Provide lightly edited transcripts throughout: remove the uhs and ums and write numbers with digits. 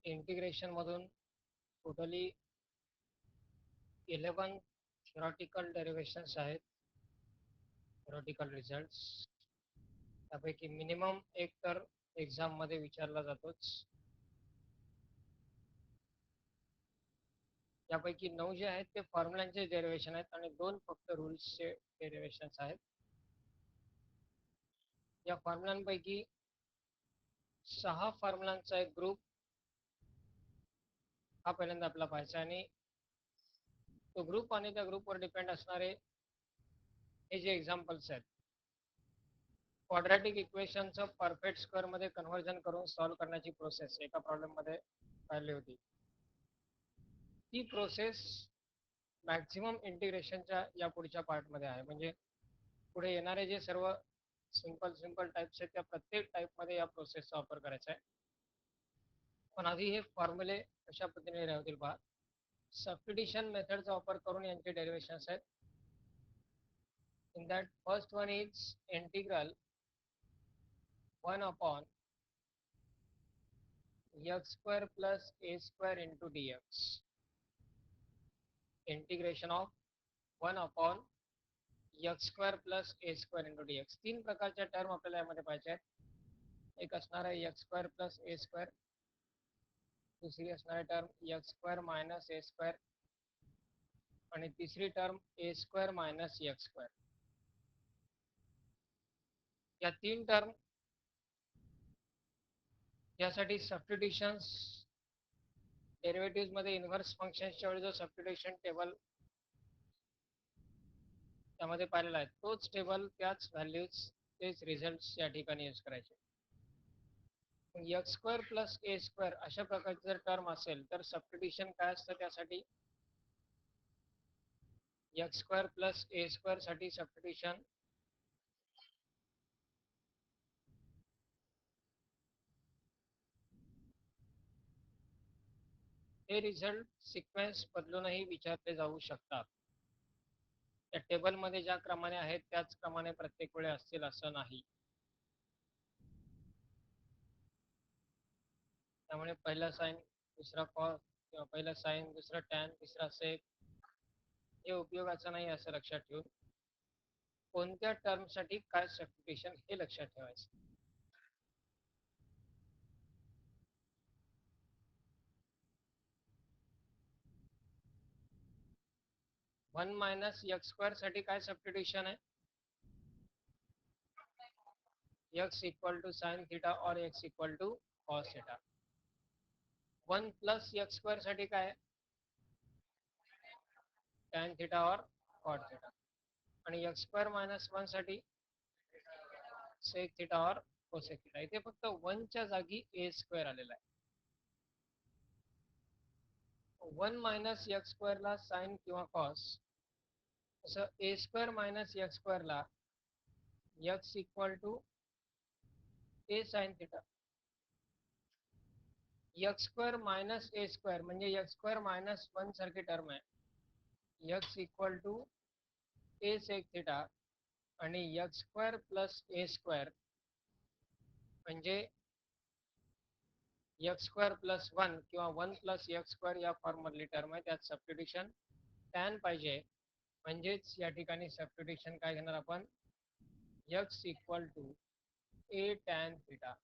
Integration मधून totally 11 theoretical डेरिव्हेशन्स आहेत. Theoretical results त्यापैकी मिनिमम एक तर एक्झाम मध्ये विचारला जातोच. यापैकी 9 जे आहेत ते फॉर्म्युलांचे डेरिव्हेशन आहेत आणि 2 फक्त रूल्सचे डेरिव्हेशन्स आहेत. या फॉर्म्युलांपैकी 6 फॉर्म्युलांचा एक ग्रुप हा पहिल्यांदा आपला पाहायचा आणि तो ग्रुप आणि त्या ग्रुपवर डिपेंड असणारे हे जे एक्झाम्पल्स आहेत, क्वाड्रॅटिक इक्वेशनचं परफेक्ट स्क्वेअर मध्ये कन्व्हर्जन करून सॉल्व्ह करण्याची प्रोसेस एका प्रॉब्लेम मध्ये पाहिली होती. ती प्रोसेस मॅक्झिमम इंटिग्रेशनच्या या पुढच्या पार्टमध्ये आहे. म्हणजे पुढे येणारे जे सर्व सिंपल टाइप्स आहेत त्या प्रत्येक टाइपमध्ये या प्रोसेसचा वापर करायचा आहे. पण आधी हे फॉर्म्युले कशा पद्धतीने राहतील पहा. सबस्टिट्यूशन मेथडचा वापर करून यांचे डेरिव्हेशन्स आहेत. In that first one is integral 1 upon x square plus a square into dx. Integration of 1 upon x square plus a square into dx. 3 प्रकारच्या टर्म आपल्याला यामध्ये पाहिजे आहेत. एक असणार आहे x square plus a square, दुसरी असणार आहे term x square minus a square आणि तिसरी term a square minus x square. या 3 टर्म यासाठी सबस्टिट्यूशन्स डेरिव्हेटिव्ह मध्ये इन्व्हर्स फंक्शन्सच्या वेळी जो सबस्टिट्यूशन टेबल त्यामध्ये पाहिलेला आहे तोच टेबल, त्याच व्हॅल्यूज, तेच रिझल्ट्स या ठिकाणी यूज करायचे. x square plus a square अशा प्रकारचे जर टर्म असेल तर सबस्टिट्यूशन काय असतं, त्यासाठी x square plus a square साठी सबस्टिट्यूशन हे रिझल्ट सिक्वेन्स बदलूनही विचारले जाऊ शकतात. त्या टेबलमध्ये ज्या क्रमाने आहेत त्याच क्रमाने प्रत्येक वेळी असतील असं नाही. त्यामुळे पहिला साइन दुसरा कॉस किंवा पहिला साइन दुसरा टॅन तिसरा सेक हे उपयोगाचं नाही असं लक्षात ठेवून कोणत्या टर्मसाठी काय सबस्टिट्यूशन हे लक्षात ठेवायचं. 1 मायनस x स्क्वेअर साठी काय सबस्टिट्यूशन आहे, x equal to sine theta और x equal to cos theta. 1 plus x square साठी काय आहे, टॅन थीटा और कॉट थीटा. आणि x स्क्वेअर मायनस 1 साठी सेक थीटा और कोसेक थीटा. इथे फक्त 1 च्या जागी a स्क्वेअर आलेला आहे. 1 मायनस x स्क्वेअर ला साइन किंवा कॉस, तसं a square minus x square ला x equal to a sine theta. x square minus a square म्हणजे x स्क्वेअर मायनस 1 सारखी टर्म आहे. x equal to a sec theta आणि x square plus a square म्हणजे x square plus 1 किंवा 1 plus x square या form मधली term आहे. त्यात सबस्टिट्यूशन टॅन पाहिजे. म्हणजेच या ठिकाणी सबस्टिट्यूशन काय घेणार आपण, x equal to a tan theta.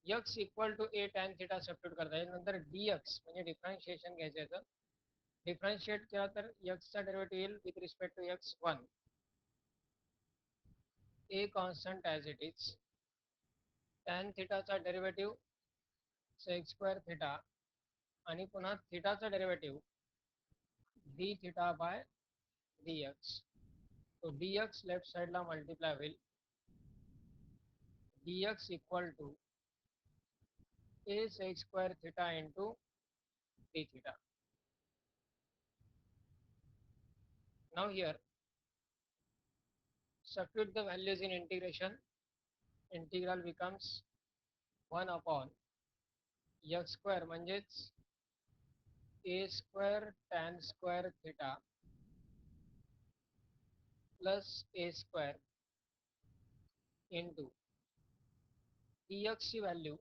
x equal to a tan theta substitute करता येईल. नंतर dx म्हणजे डिफरन्शिएशन घ्यायचं आहे. डिफरन्शिएट केला तर x चा डेरिव्हेटिव्ह येईल with respect to x1, a constant as it is. Tan थीटाचा डेरिव्हेटिव्ह सेक स्क्वेअर थीटा आणि पुन्हा थीटाचा derivative d theta by dx. तो dx लेफ्ट साइडला मल्टिप्लाय होईल. dx equal to a sec square theta into d theta. Now here substitute the values in integration. Integral becomes 1 upon x square म्हणजेच a square tan square theta plus a square into dx ची value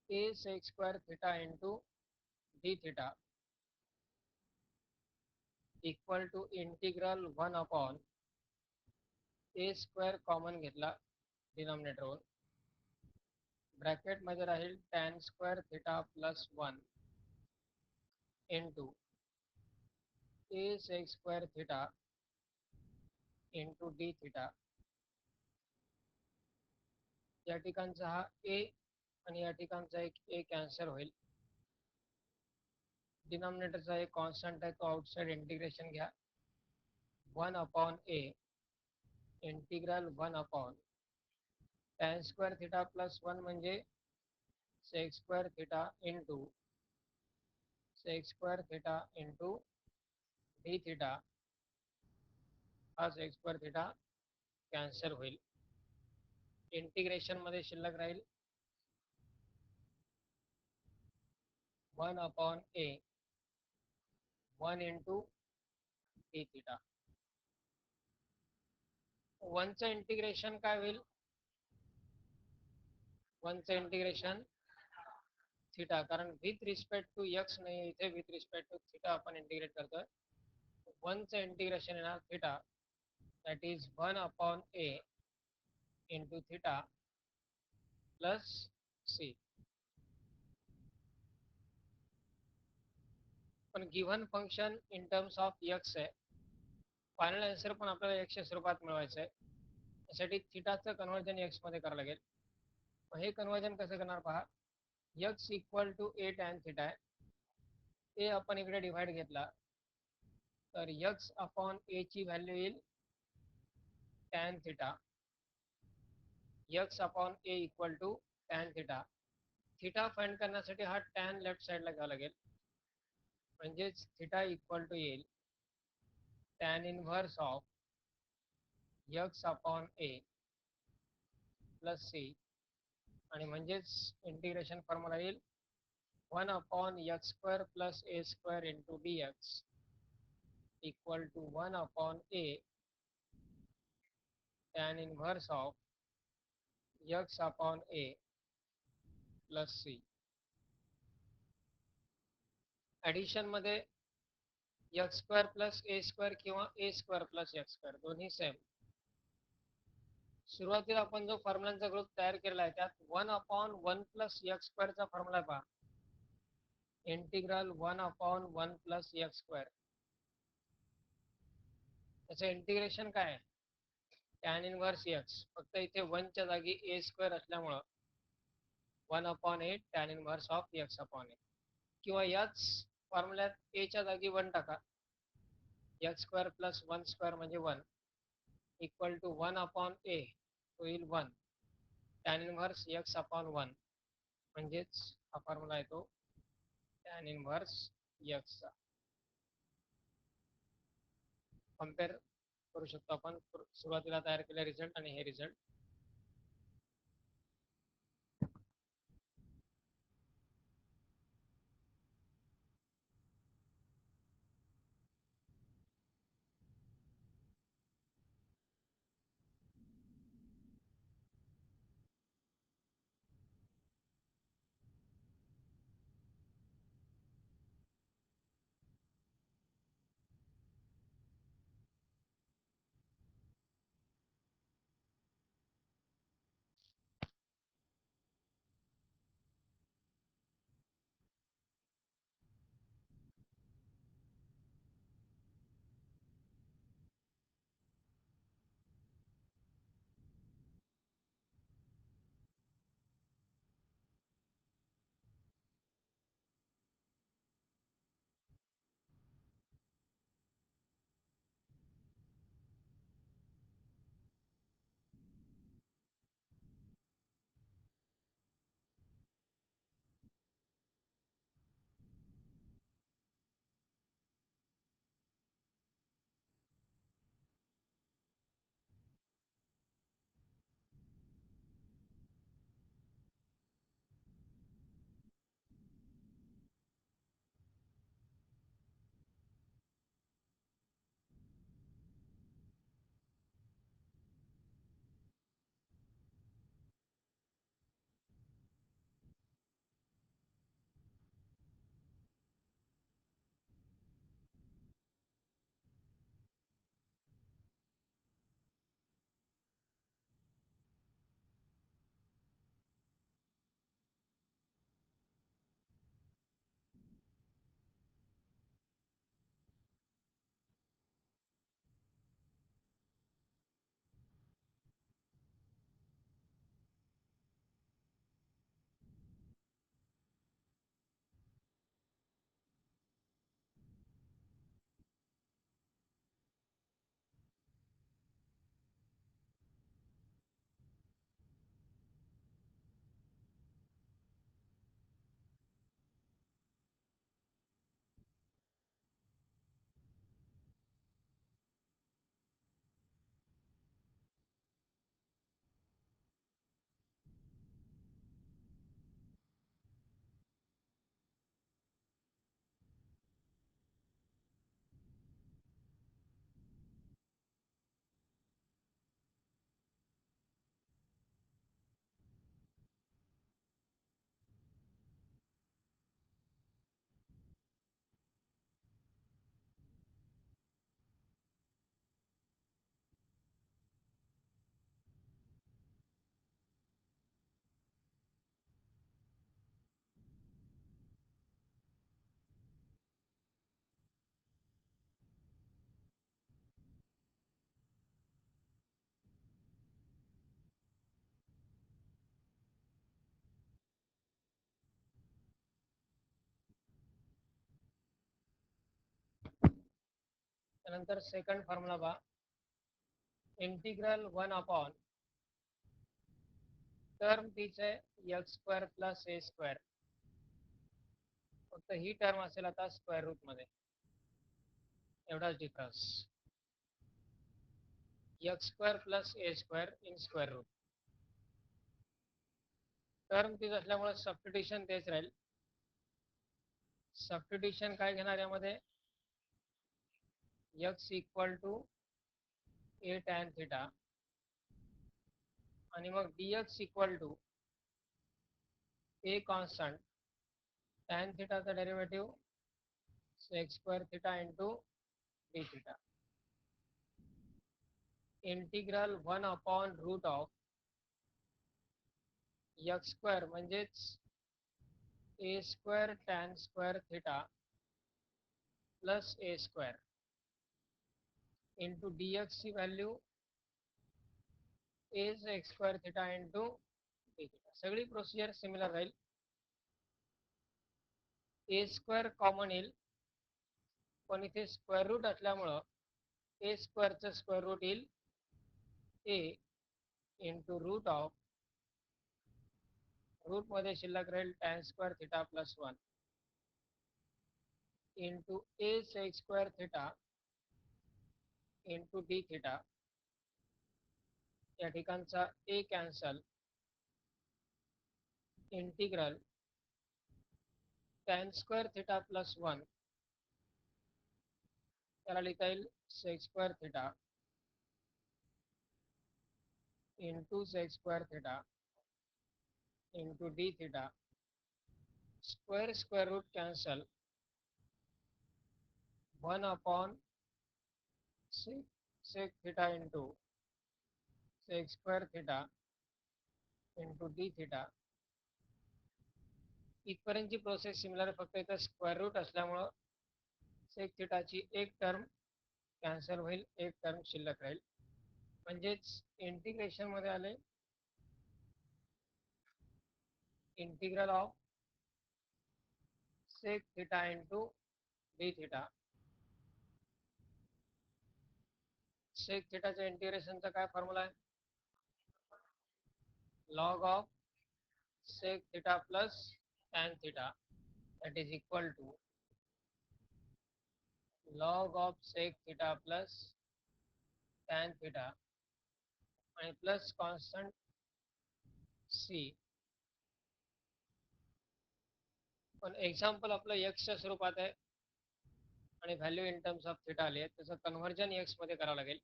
a sec square theta into d theta equal to integral 1 upon a square common घेतला डिनॉमिनेटरवर, ब्रॅकेटमध्ये राहील tan square theta plus 1 into a sec square theta into D theta. या ठिकाणचा हा a आणि या ठिकाणचा एक a कॅन्सल होईल. डिनॉमिनेटरचा एक कॉन्स्टंट आहे तो आउटसाइड इंटिग्रेशन घ्या. 1 upon a integral 1 upon tan square theta plus 1 म्हणजे sec square theta into sec square theta into D theta. हा sec स्क्वेअर थिटा कॅन्सल होईल. इंटिग्रेशन मध्ये शिल्लक राहील 1 upon a 1 into D theta. 1 चं इंटिग्रेशन काय होईल? 1 चं इंटिग्रेशन थिटा, कारण विथ रिस्पेक्ट टू एक्स नाही, इथे विथ रिस्पेक्ट टू थिटा आपण इंटिग्रेट करतोय. 1 चं इंटिग्रेशन येणार theta, that is 1 upon a into theta plus C. पण given function in terms of X आहे. फायनल आन्सर पण आपल्याला एक्सच्या स्वरूपात मिळवायचं आहे. त्यासाठी थिटाचं कन्वर्जन एक्स मध्ये करावं लागेल. हे कन्वर्जन कसं करणार पहा. X equal to A tan theta आहे. ए आपण इकडे डिवाइड घेतला तर एक्स अपॉन ए ची व्हॅल्यू येईल tan theta. X upon a equal to tan theta. Theta find करण्यासाठी हा टॅन लेफ्ट साईडला घ्यावा लागेल. म्हणजेच थिटा इक्वल टू येईल tan inverse of x upon a plus c. आणि म्हणजेच इंटिग्रेशन फॉर्म्युला येईल 1 upon x square plus A square into d x equal to 1 upon A tan inverse of x upon a plus c. Addition मध्ये x square plus ए square किंवा ए square plus X square दोन्ही same. सुरुवातीला आपण जो फॉर्म्युलांचा group तयार केला आहे त्यात 1 अपॉन 1 प्लस एक्स स्क्वेअरचा फॉर्म्युला पहा. Integral 1 upon 1 plus X square. त्याचं इंटिग्रेशन काय आहे? Tan inverse X. फक्त इथे 1 च्या जागी ए स्क्वेअर असल्यामुळं 1 upon A tan inverse of x upon A. किंवा याच फॉर्म्युल्यात ए च्या जागी 1 टाका. एक्स स्क्वेअर प्लस 1 स्क्वेअर म्हणजे 1 इक्वल टू 1 अपॉन ए होईल 1 टॅन इनव्हर्स एक्स अपॉन 1. म्हणजेच हा फॉर्म्युला येतो टॅन इनव्हर्स एक्सचा. कम्पेअर करू शकतो आपण सुरुवातीला तयार केलेला रिझल्ट आणि हे रिझल्ट. त्यानंतर सेकंड फॉर्म्युला पहा, इंटिग्रल 1 अपॉन टर्म तीच आहे एक्स स्क्वेअर प्लस ए स्क्वेअर, फक्त ही टर्म असेल आता स्क्वेअर रूट मध्ये, एवढाच difference. X square plus A square in square root. Term तीच असल्यामुळे सबस्टिट्यूशन तेच राहील. सबस्टिट्यूशन काय घेणार यामध्ये, X equal to A tan theta आणि मग dx equal to A constant tan थिटाचा derivative sec square theta into D theta. Integral 1 upon root of x square म्हणजेच A square tan square theta plus A square into dx ची value A sec square theta into D theta. सगळी procedure similar राहील. A square common येईल, पण इथे square route असल्यामुळं ए स्क्वेअरचं square root येईल A into root of, root मध्ये शिल्लक राहील tan square theta plus 1 into A sec square theta into D theta. या ठिकाणचा A cancel, integral tan square theta plus 1 त्याला लिहिता येईल sec square theta into sec square theta into D theta. Square square root cancel, 1 upon sec theta into sec square theta into D theta. इथपर्यंतची process similar आहे, फक्त इथं square route असल्यामुळं सेक थिटाची एक term cancel होईल, एक टर्म शिल्लक राहील. म्हणजेच इंटिग्रेशन मध्ये आले integral of sec theta into D theta. Sec थिटाच्या इंटिग्रेशनचा काय फॉर्म्युला आहे, log of sec theta plus tan theta that is equal to log of sec theta plus tan theta आणि प्लस कॉन्स्टंट सी. पण example आपलं एक्सच्या स्वरूपात आहे आणि value in terms of theta आली आहे, त्याचं कन्व्हर्जन एक्स मध्ये करावं लागेल.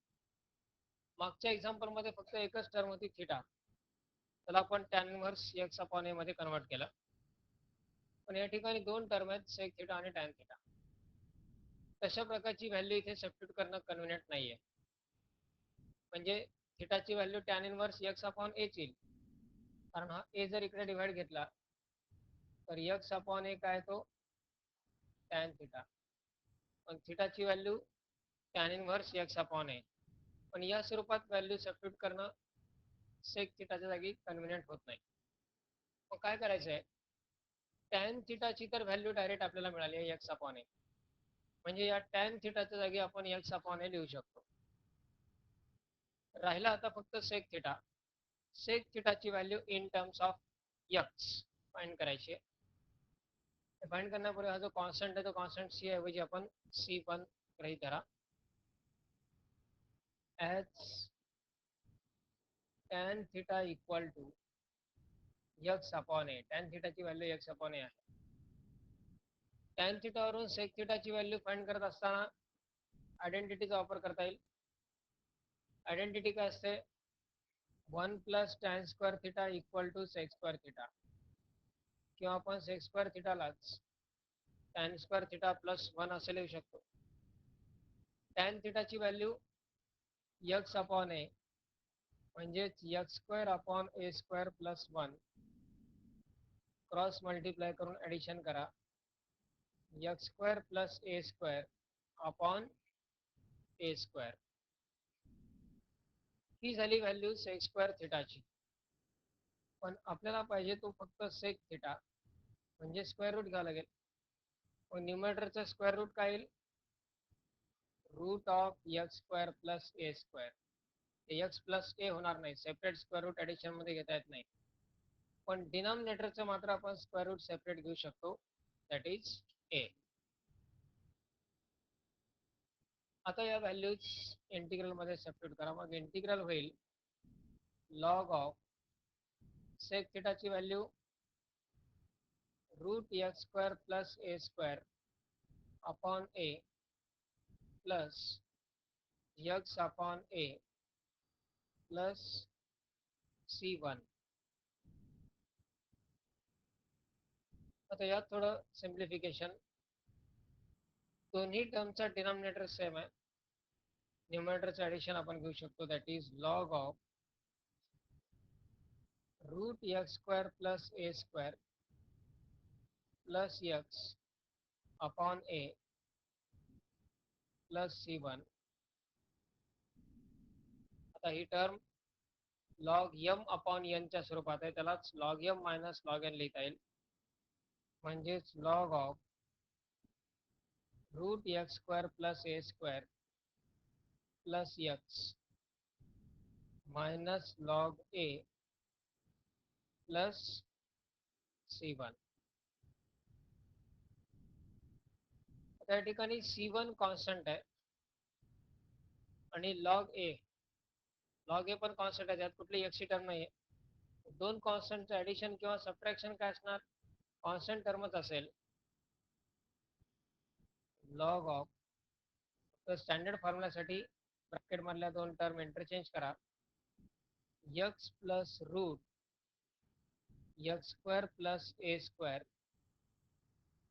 मागच्या एक्झाम्पल मध्ये फक्त एकच टर्म होती थिटा, त्याला आपण tan inverse x upon a मध्ये कन्वर्ट केलं. पण या ठिकाणी दोन टर्म आहेत सेक थिटा आणि टॅन थिटा. तशा प्रकारची व्हॅल्यू इथे सबस्टिट्यूट करणं कन्व्हिनियंट नाहीये. म्हणजे थिटाची value tan inverse x upon a येईल, कारण हा ए जर इकडे डिवाइड घेतला तर एक्स अपॉन ए काय तो टॅन थिटा, पण थिटाची value tan inverse x upon a. पण या स्वरूपात व्हॅल्यू सबस्टिट्यूट करणं सेक थिटाच्या जागी कन्व्हिनियंट होत नाही. मग काय करायचं आहे, टॅन थिटाची तर व्हॅल्यू डायरेक्ट आपल्याला मिळाली आहे एक्स अपॉन ए, म्हणजे या टॅन थिटाच्या जागी आपण एक्स अपॉन ए लिहू शकतो. राहिला आता फक्त सेक थिटा. सेक थिटाची value in terms of x find करायची आहे. फाइंड करण्यापूर्वी हा जो कॉन्स्टंट आहे तो कॉन्स्टंट सी ऐवजी आपण सी पण गृहीत धरा. H tan theta equal to x upon A. Tan थिटाची व्हॅल्यू एक्स अपॉन ए आहे. टॅन थिटावरून सेक थिटाची व्हॅल्यू फाइंड करत असताना आयडेंटिटीचा वापर करता येईल. आयडेंटिटी काय असते, 1 plus tan square theta equal to sec square theta, किंवा आपण सेक स्क्वेअर थिटालाच टॅन स्क्वेअर थिटा प्लस 1 असे लिहू शकतो. टॅन थिटाची व्हॅल्यू एक्स अपॉन ए म्हणजेच x square upon a square plus 1, cross multiply करून ॲडिशन करा, x square plus A square upon a square. ही झाली व्हॅल्यू सेक स्क्वेअर थिटाची. पण आपल्याला पाहिजे तो फक्त सेक थिटा, म्हणजे स्क्वेअर रूट घ्यावं लागेल. मग न्यूमरेटरचं स्क्वेअर रूट काय येईल, root of x square plus A square x plus a होणार नाही, सेपरेट स्क्वेअर रूट ॲडिशन मध्ये घेता येत नाही, पण डिनॉमिनेटरचं मात्र आपण स्क्वेअर रूट सेपरेट घेऊ शकतो, दॅट इज ए. आता या व्हॅल्यूज इंटिग्रल मध्ये सबस्टिट्यूट करा, मग इंटिग्रल होईल लॉग ऑफ सेक थिटाची value root x square plus A square upon a plus x upon a plus C1. आता यात थोडं सिम्प्लिफिकेशन, दोन्ही टर्मचा डिनॉमिनेटर सेम आहे, न्यूमरेटरचं ॲडिशन आपण घेऊ शकतो, that is log of root x square plus A square plus x upon a plus C1. आता ही टर्म लॉग एम अपॉन एनच्या स्वरूपात आहे, त्यालाच log m minus log n लिहिता येईल, म्हणजेच log of root x square plus A square plus x minus log a plus C1. त्या ठिकाणी C1 कॉन्स्टंट आहे आणि लॉग ए पण कॉन्स्टंट आहे, त्यात कुठली एक्सची टर्म नाही आहे. दोन कॉन्स्टंटचं ॲडिशन किंवा सबट्रॅक्शन काय असणार, कॉन्स्टंट टर्मच असेल. लॉग ऑफ, तर स्टँडर्ड फॉर्म्युलासाठी ब्रॅकेटमधल्या दोन टर्म इंटरचेंज करा, x plus root x square plus ए square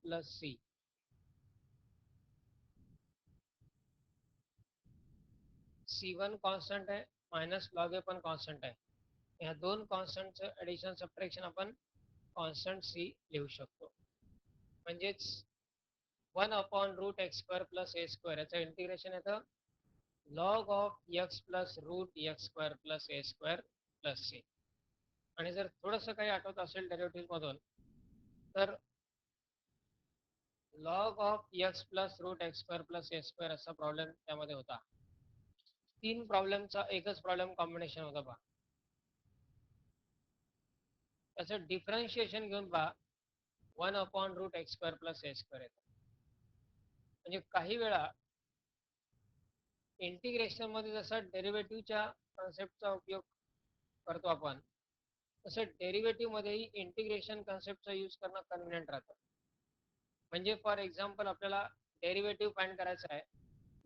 plus c. C1 constant आहे, मायनस लॉग ए पण कॉन्स्टंट आहे, ह्या दोन कॉन्स्टंटचं ॲडिशन सबट्रॅक्शन आपण कॉन्स्टंट सी लिहू शकतो. म्हणजेच 1 upon root x square plus ए स्क्वेअर याचं इंटिग्रेशन येतं log of x plus root x square plus A square plus c. आणि जर थोडंसं काही आठवत असेल डेरिव्हेटिव्हमधून, तर log of x plus root x square plus A square असा प्रॉब्लेम त्यामध्ये होता. 3 प्रॉब्लेमचा एकच प्रॉब्लेम कॉम्बिनेशन होता पहा. त्याचं डिफरन्शिएशन घेऊन पहा, 1 upon root x square plus ए स्क्वेअर येतं. म्हणजे काही वेळा इंटिग्रेशन मध्ये जसा डेरिव्हेटिव्हच्या कन्सेप्टचा उपयोग करतो आपण, तसं डेरिव्हेटिव्ह मध्येही इंटिग्रेशन कन्सेप्टचा यूज करणं कन्व्हिनियंट राहतं. म्हणजे फॉर एक्झाम्पल आपल्याला डेरिव्हेटिव्ह फाइंड करायचा आहे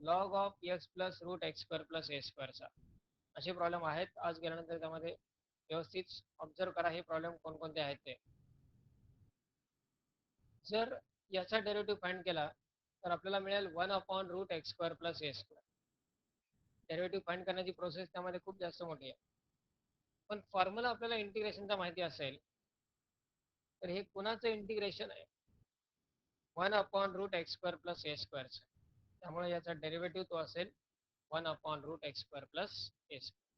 log of x plus root x square plus a स्क्वेअरचा. असे प्रॉब्लेम आहेत, आज गेल्यानंतर त्यामध्ये व्यवस्थित ऑब्झर्व करा हे प्रॉब्लेम कोणकोणते आहेत ते. जर याचा डेरिव्हेटिव्ह फाइंड केला तर आपल्याला मिळेल 1 upon root x square plus ए स्क्वेअर. डेरिव्हेटिव्ह फाइंड करण्याची प्रोसेस त्यामध्ये खूप जास्त मोठी आहे, पण फॉर्म्युला आपल्याला इंटिग्रेशनचा माहिती असेल तर हे कुणाचं इंटिग्रेशन आहे, 1 upon root x square plus a स्क्वेअरचं. त्यामुळे याचा डेरिव्हेटिव्ह तो असेल 1 upon root x square plus ए स्क्वेअर.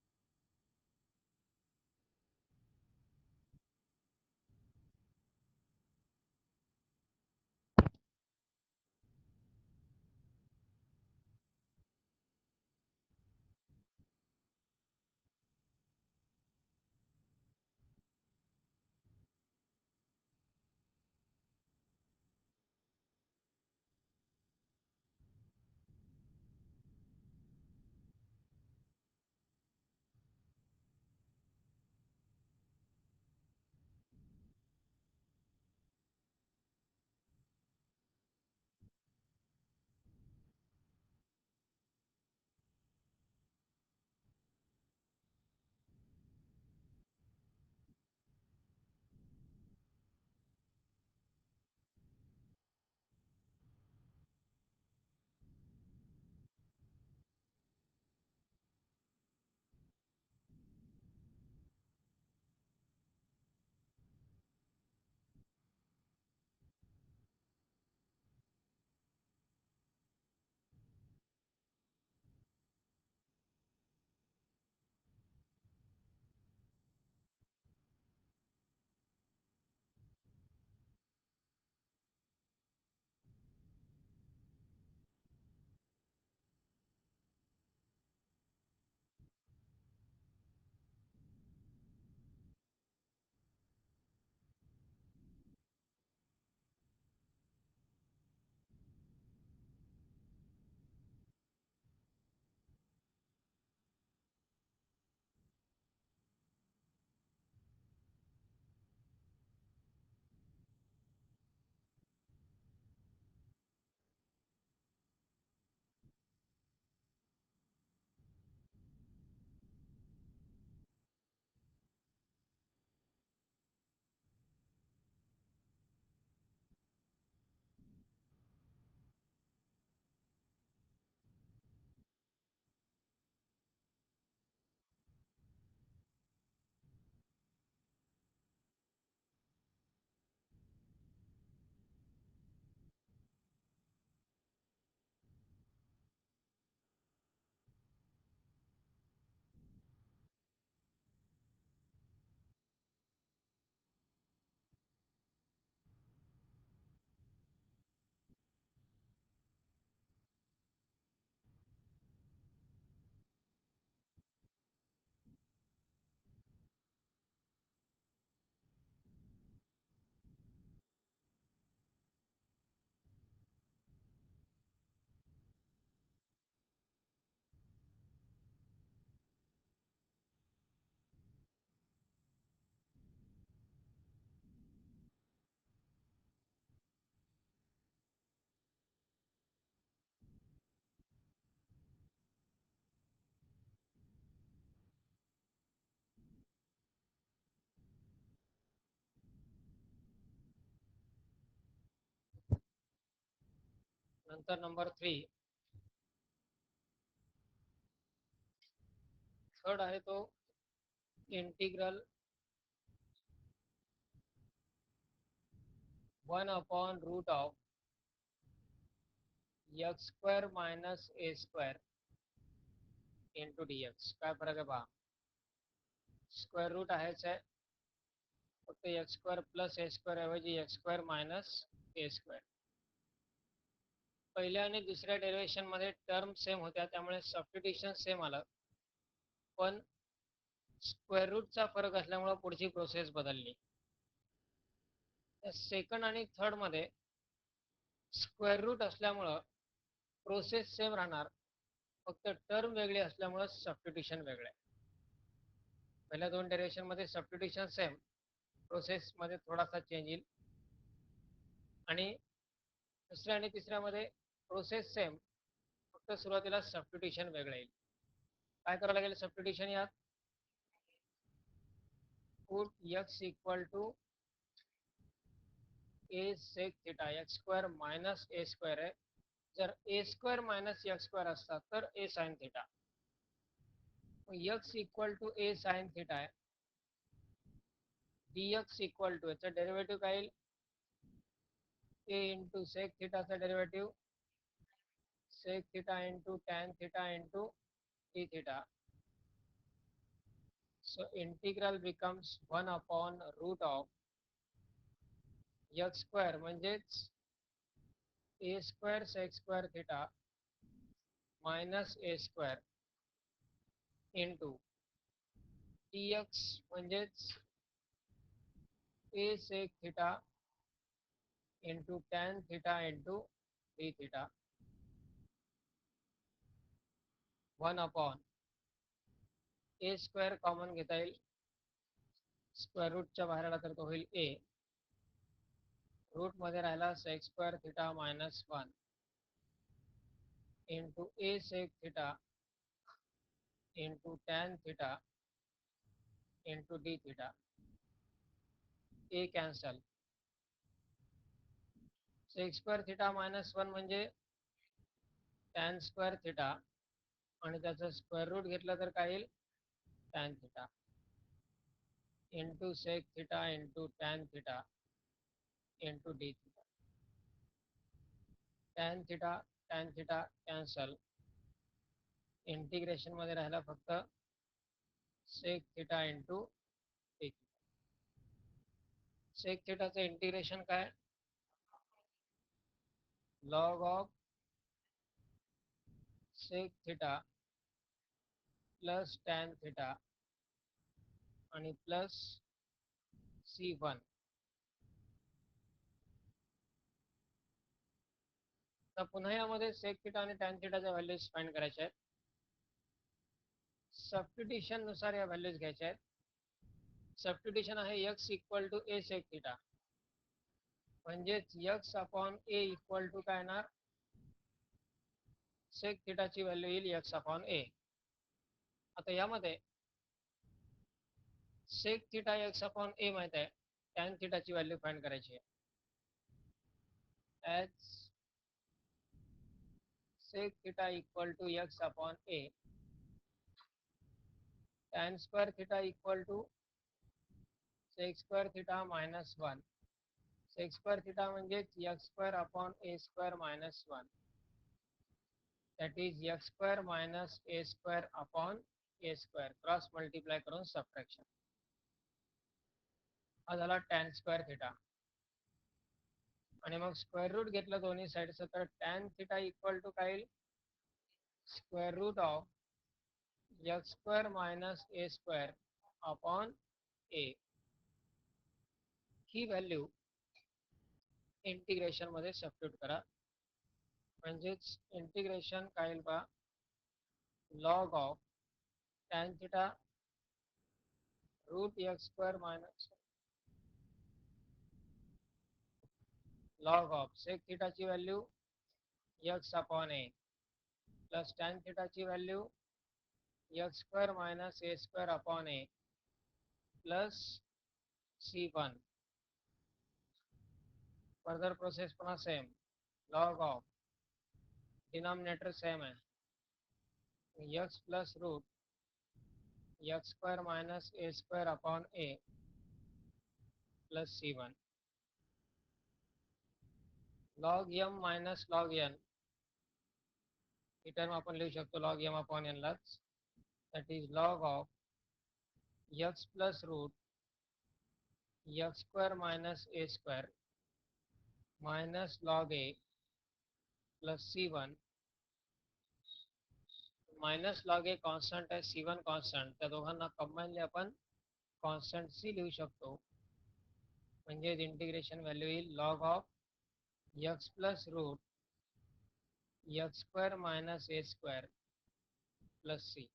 नंतर नंबर 3 थर्ड आहे तो इंटिग्रल 1/√ऑफ x² minus a² into dx. काय फरक आहे पहा, स्क्वेअर रूट आहेच आहे, फक्त x² प्लस a² ऐवजी x² मायनस a². पहिल्या आणि दुसऱ्या डेरिव्हेशन मध्ये टर्म सेम होत्या, त्यामुळे सबस्टिट्यूशन सेम आलं, पण स्क्वेअर रूटचा फरक असल्यामुळे पुढची प्रोसेस बदलली. सेकंड आणि थर्ड मध्ये स्क्वेअर रूट असल्यामुळं प्रोसेस सेम राहणार, फक्त टर्म वेगळी असल्यामुळं सबस्टिट्यूशन वेगळे. पहिल्या दोन डेरिव्हेशन मध्ये सबस्टिट्यूशन सेम, प्रोसेस मध्ये थोडासा चेंज येईल. आणि दुसऱ्या आणि तिसऱ्यामध्ये प्रोसेस सेम, फक्त सुरुवातीला सबस्टिट्यूशन वेगळं येईल. काय करावं लागेल सबस्टिट्यूशन यात, put x equal to a sec theta x² minus a² आहे. जर a² मायनस x² असता तर a sin theta. x equal to a sin theta आहे. dx इक्वल टू, याचा डेरिव्हेटिव्ह काय येईल, a इंटू sec theta चा derivative sec theta into tan theta into d theta. So integral becomes 1/√of x² म्हणजेच a² sec² theta minus a² into dx म्हणजेच a sec theta into tan theta into d theta. 1/, a² common घेता येईल, square रूटच्या बाहेर आला तर तो होईल a, route मध्ये राहिला sec² theta minus 1 into a sec theta into tan theta into d theta. a cancel, sec² theta minus 1 म्हणजे tan² theta, आणि त्याचं स्क्वेअर रूट घेतलं तर काय येईल, tan theta into sec theta into tan theta into d theta. tan theta cancel, integration मध्ये राहिला फक्त sec theta into d theta. sec theta चं इंटिग्रेशन काय, log of sec theta plus tan theta आणि प्लस c1. तर पुन्हा यामध्ये sec theta आणि tan theta च्या व्हॅल्यूज फाइंड करायच्या आहेत. सबस्टिट्यूशन नुसार या व्हॅल्यूज घ्यायच्या आहेत. सबस्टिट्यूशन आहे x equal to a sec theta, म्हणजेच x/a इक्वल टू काय येणार, sec theta ची व्हॅल्यू येईल x/a. आता यामध्ये sec theta x/a माहित आहे, tan theta ची व्हॅल्यू फाइंड करायची आहे. as sec theta equal to x/a, tan² theta equal to sec² theta minus 1. sec² theta म्हणजेच x²/a² minus 1, that is x² minus a²/a², cross multiply करून subtraction. हा झाला tan² theta. आणि मग square route घेतलं दोन्ही साईडचं तर tan theta इक्वल टू काय येईल, square root of x² minus a²/a. ही व्हॅल्यू इंटिग्रेशन मध्ये सबस्टिट्यूट करा, म्हणजेच इंटिग्रेशन काय येईल पहा, log of tan theta root x² minus log of sec theta ची value x/a plus tan theta ची value x² minus a²/a plus c1. Further process पुन्हा same, log of denominator same है, x plus root x square minus a square upon a plus C1 log m minus log n ही term आपण लिहू शकतो log m upon n लाच, that is log of x plus root x square minus a square minus log a plus C1 minus log a constant आहे, C1 constant, त्या दोघांना combinedly आपण constant C लिहू शकतो. म्हणजेच इंटिग्रेशन व्हॅल्यू येईल log of x plus root x square minus a square plus C.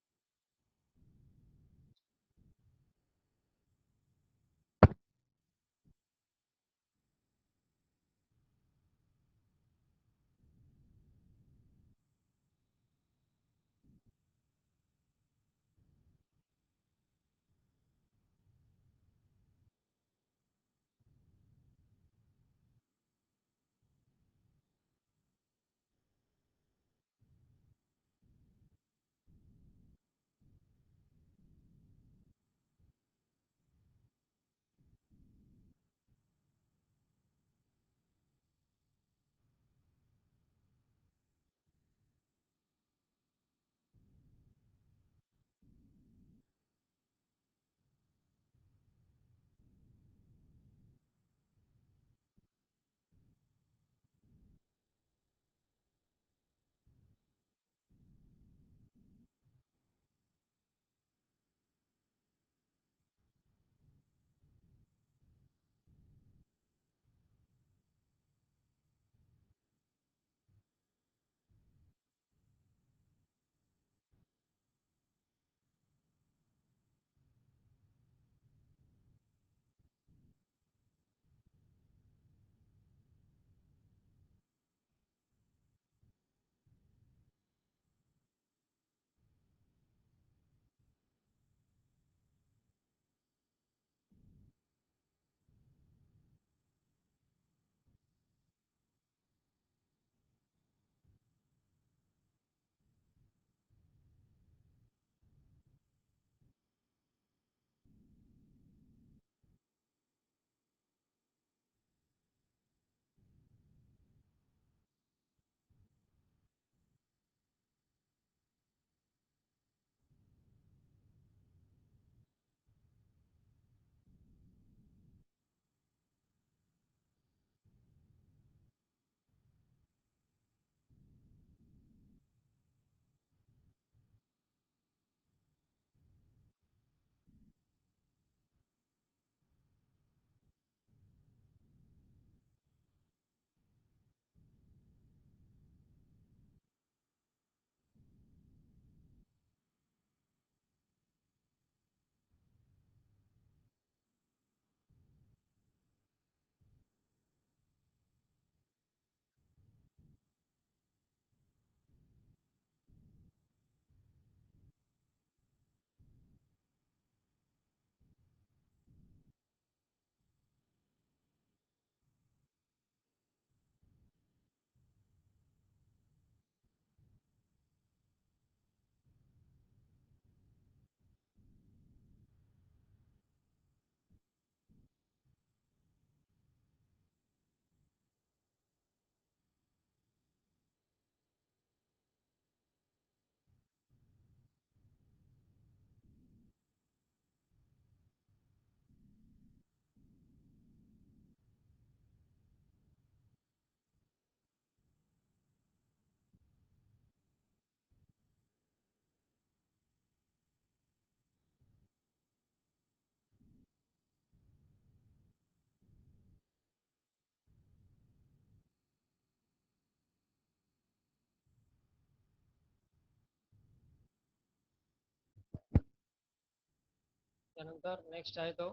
त्यानंतर next आहे तो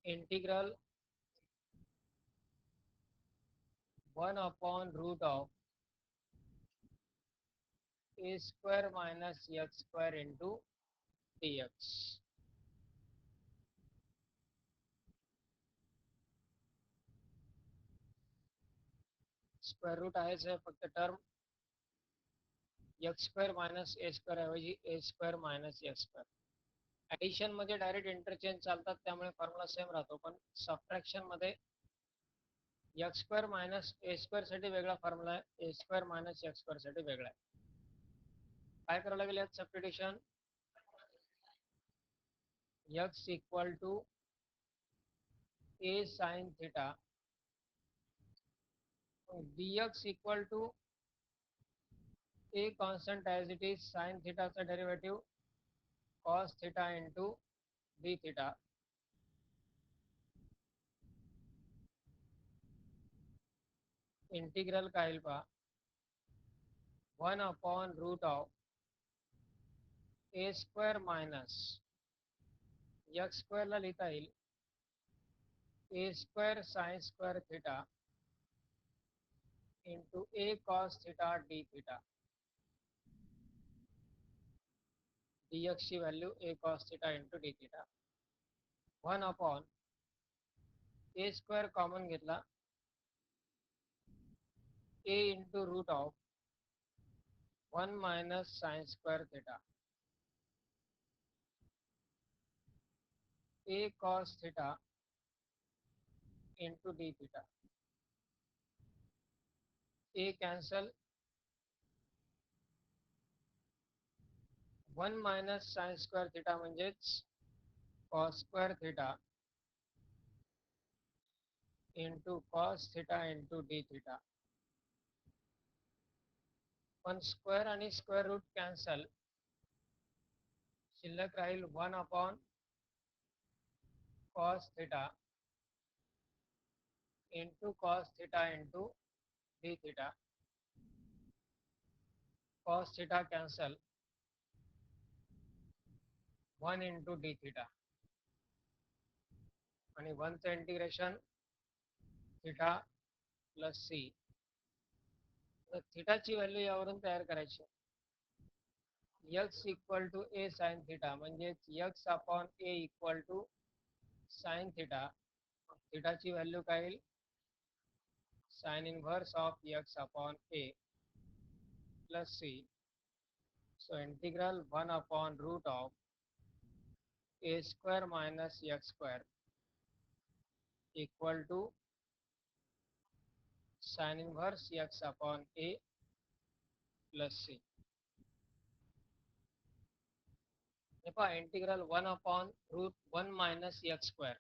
integral 1 upon root of a square minus x square into dx. Square root आहेच आहे, फक्त term x square minus a square ऐवजी a square minus x square. Addition मध्ये direct interchange चालतात, त्यामुळे फॉर्म्युला सेम राहतो, पण सबट्रॅक्शन मध्ये x square minus a square साठी वेगळा फॉर्म्युला आहे, a square minus x square साठी वेगळा आहे. काय करावं लागेल यात substitution? X equal to a sine theta dx equal to A constant as it is sine थिटाचा derivative cos theta into D theta integral काय येईल पहा, 1/रूट of a square minus x स्क्वेअरला लिहिता येईल a square sine square theta into a cos theta d theta. dx ची value a cos theta into D theta. 1/ए square common घेतला, a into root of 1 minus sine square theta a cos theta into D theta. A cancel, 1 minus sine square theta म्हणजेच cos square theta into cos theta into D theta. पण square आणि square root cancel, शिल्लक राहील 1/कॉस theta into cos theta into D theta. Cos theta cancel, 1 into D theta आणि 1चं integration theta plus c. तर थिटाची व्हॅल्यू यावरून तयार करायची. X equal to a sine theta म्हणजेच x upon a equal to sine theta. थिटाची value काय येईल, sine inverse of x upon a plus c. So integral 1/रूट of a square minus x square equal to sine inverse x upon a plus c. हे पहा, integral 1/रूट 1 minus x square,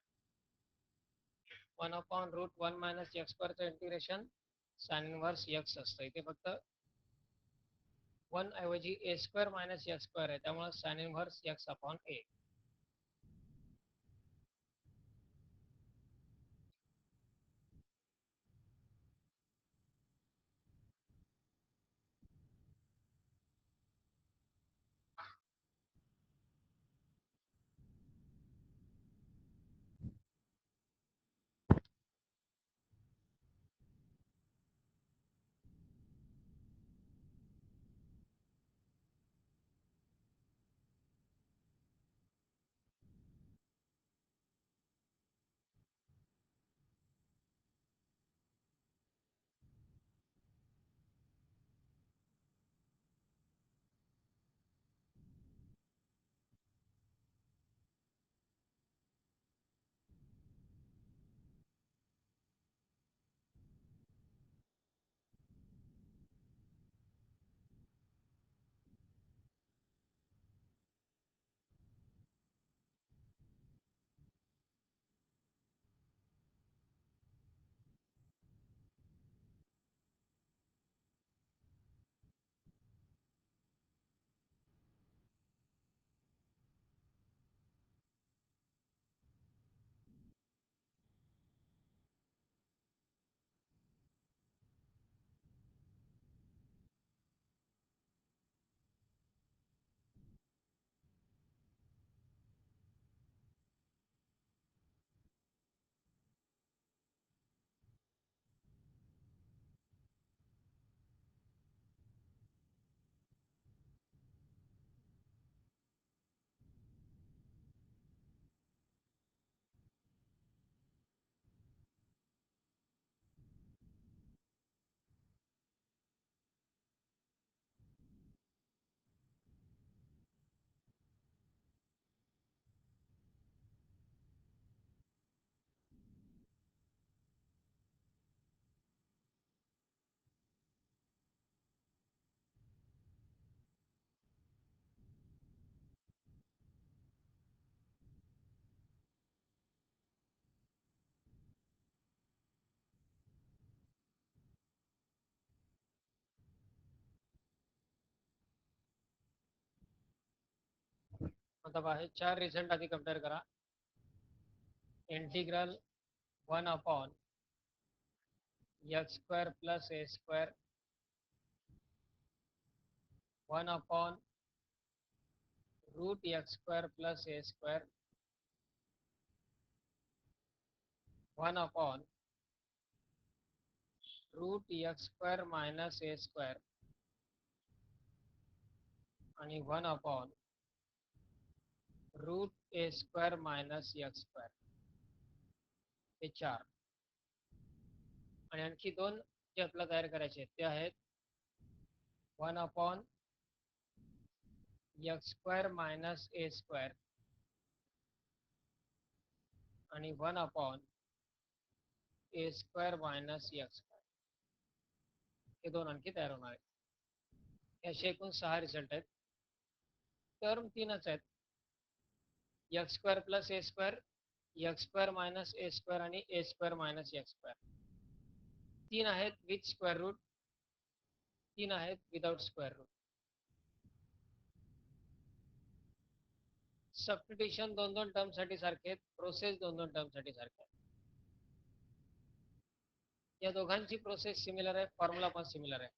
1/रूट 1 minus x स्क्वेअरचं integration sine inverse x असतं. इथे फक्त 1 ऐवजी a square minus x square आहे, त्यामुळे साइन इनव्हर्स एक्स अपॉन ए. आता पहा, हे 4 रिझल्ट आधी कम्पेअर करा. Integral 1/x² + a² 1/√x² + a² 1/√x² - a² आणि 1/√a² - x². हे 4 आणि आणखी 2 जे आपल्याला तयार करायचे आहेत ते आहेत 1/x² - a² आणि 1/a² - x². हे 2 आणखी तयार होणार आहेत. याचे एकूण 6 रिझल्ट आहेत. टर्म 3च आहेत, x² + a², x² - a² आणि a² - x². 3 आहेत विथ स्क्वेअर रूट, 3 आहेत विदाउट स्क्वेअर रूट. सबस्टिट्यूशन 2 टर्मसाठी सारखे आहेत, प्रोसेस 2 टर्मसाठी सारखे आहेत. या दोघांची प्रोसेस सिमिलर आहे, फॉर्म्युला पण सिमिलर आहे.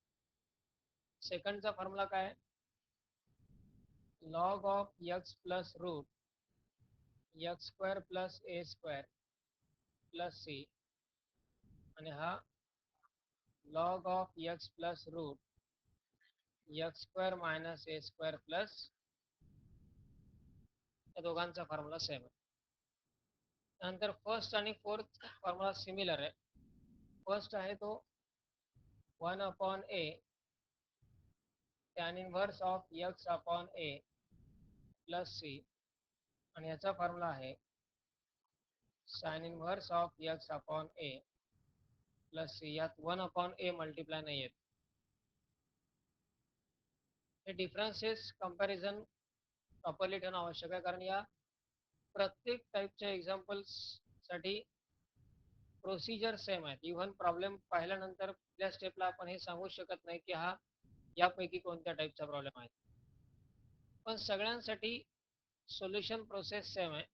सेकंडचा फॉर्म्युला काय आहे? log of x plus root x² plus a² plus c आणि हा log of x plus root x² minus a² plus, या दोघांचा फॉर्म्युला सेम आहे. नंतर फर्स्ट आणि फोर्थ फॉर्म्युला सिमिलर आहे. फर्स्ट आहे तो 1/a tan inverse of x/a plus c आणि याचा फॉर्म्युला आहे sin inverse of x/a plus c. यात 1/a मल्टिप्लाय नाही आहेत. हे डिफरन्सेस कंपॅरिझन प्रॉपरली ठेवणं आवश्यक आहे, कारण या प्रत्येक टाईपच्या एक्झाम्पल्ससाठी प्रोसिजर सेम आहेत. इव्हन प्रॉब्लेम पाहिल्यानंतर पुढल्या स्टेपला आपण हे सांगू शकत नाही की हा यापैकी कोणत्या टाईपचा प्रॉब्लेम आहे, पण सगळ्यांसाठी सोल्युशन प्रोसेस सेम आहे.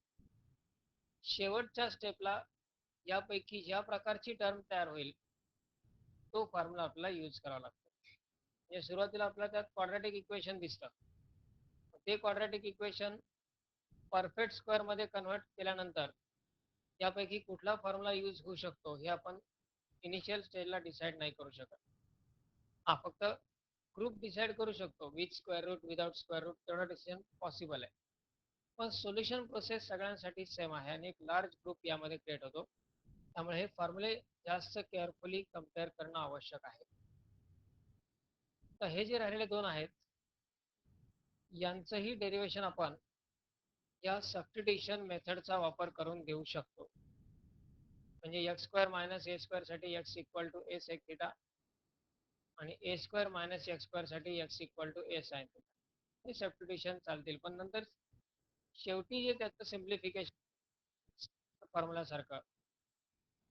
शेवटच्या स्टेपला यापैकी ज्या प्रकारची टर्म तयार होईल तो फॉर्म्युला आपल्याला यूज करावा लागतो. म्हणजे सुरुवातीला आपल्याला त्यात क्वाड्रॅटिक इक्वेशन दिसतं, ते क्वाड्रॅटिक इक्वेशन परफेक्ट स्क्वेअरमध्ये कन्व्हर्ट केल्यानंतर यापैकी कुठला फॉर्म्युला यूज होऊ शकतो हे आपण इनिशियल स्टेजला डिसाईड नाही करू शकत. हा फक्त ग्रुप डिसाईड करू शकतो, with square root without square root, तेवढा डिसिजन पॉसिबल आहे. पण सोल्युशन प्रोसेस सगळ्यांसाठी सेम आहे आणि एक लार्ज ग्रुप यामध्ये क्रिएट होतो. त्यामुळे हे फॉर्म्युले जास्त केअरफुली कम्पेअर करणं आवश्यक आहे. तर हे जे राहिलेले 2 आहेत यांचंही डेरिवेशन आपण या सबस्टिट्यूशन मेथडचा वापर करून देऊ शकतो. म्हणजे x² - a² साठी x = a sec θ आणि a² - x² साठी x = a sin θ. हे सबस्टिट्यूशन चालतील, पण नंतर शेवटी जे त्याचं सिम्प्लिफिकेशन फॉर्म्युलासारखं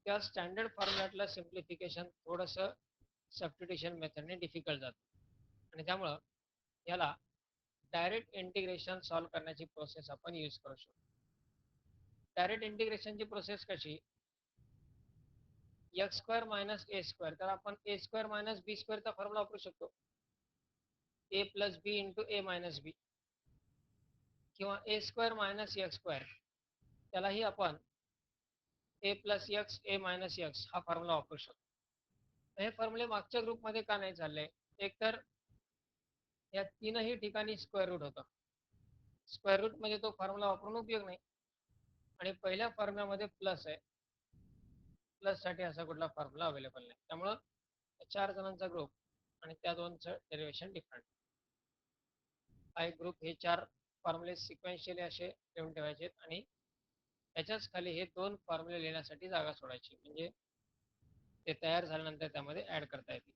त्या स्टँडर्ड फॉर्म्युल्यातलं सिम्प्लिफिकेशन थोडंसं सबस्टिट्यूशन मेथडने डिफिकल्ट जातं आणि त्यामुळं याला डायरेक्ट इंटिग्रेशन सॉल्व करण्याची प्रोसेस आपण यूज करू शकतो. डायरेक्ट इंटिग्रेशनची प्रोसेस कशी? x² - a², तर आपण a² - b² चा फॉर्म्युला वापरू शकतो, a + b × a - b, किंवा a² - x², त्यालाही आपण a + x a - x हा फॉर्म्युला वापरू शकतो. हे फॉर्म्युले मागच्या ग्रुपमध्ये का नाही चालले? एकतर या तीनही ठिकाणी स्क्वेअर रूट होतं, स्क्वेअर रूटमध्ये तो फॉर्म्युला वापरून उपयोग नाही, आणि पहिल्या फॉर्म्युल्यामध्ये प्लस आहे, प्लससाठी असा कुठला फॉर्म्युला अवेलेबल नाही. त्यामुळं 4 जणांचा ग्रुप आणि त्या 2चं डेरिवेशन डिफरंट. हा एक ग्रुप, हे 4 फॉर्म्युले सिक्वेन्शियली असे ठेवून ठेवायचे आणि त्याच्याच खाली हे 2 फॉर्म्युले लिहिण्यासाठी जागा सोडायची, म्हणजे ते तयार झाल्यानंतर त्यामध्ये ॲड करता येतील.